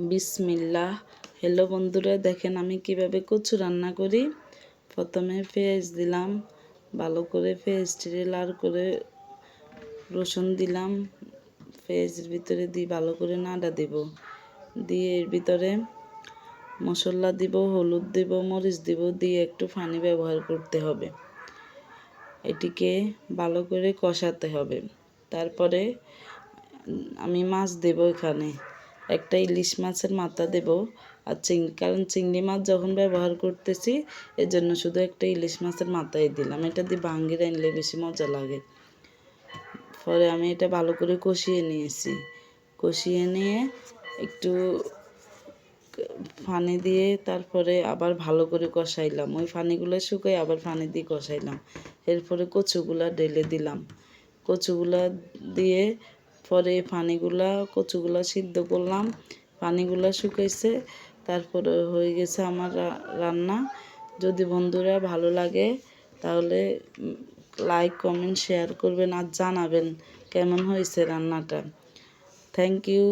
বিসমিল্লাহ। হ্যালো বন্ধুরা, দেখেন আমি কিভাবে কচু রান্না করি। প্রথমে পেঁয়াজ দিলাম, ভালো করে পেঁয়াজটিরে লাল করে রসুন দিলাম, পেঁয়াজের ভিতরে দিয়ে ভালো করে নাড়া দিব, দিয়ে এর ভিতরে মশলা দিব, হলুদ দিব, মরিচ দিব, দিয়ে একটু পানি ব্যবহার করতে হবে। এটিকে ভালো করে কষাতে হবে। তারপরে আমি মাছ দেব, এখানে একটা ইলিশ মাছের মাথা দেব আর কারণ চিংড়ি মাছ যখন ব্যবহার করতেছি এজন্য শুধু একটা ইলিশ মাছের মাথাই দিলাম। এটা দিয়ে ভাঙ্গি রানলে বেশি মজা লাগে। পরে আমি এটা ভালো করে কষিয়ে নিয়েছি। কষিয়ে নিয়ে একটু পানি দিয়ে তারপরে আবার ভালো করে কষাইলাম। ওই পানিগুলো শুকাই আবার পানি দিয়ে কষাইলাম। এরপরে কচুগুলা ঢেলে দিলাম। কচুগুলা দিয়ে পরে কচুগুলা সিদ্ধ করলাম, পানিগুলা শুকাইছে, তারপরে হয়ে গেছে আমার রান্না। যদি বন্ধুরা ভালো লাগে তাহলে লাইক কমেন্ট শেয়ার করবেন আর জানাবেন কেমন হয়েছে রান্নাটা। Thank you.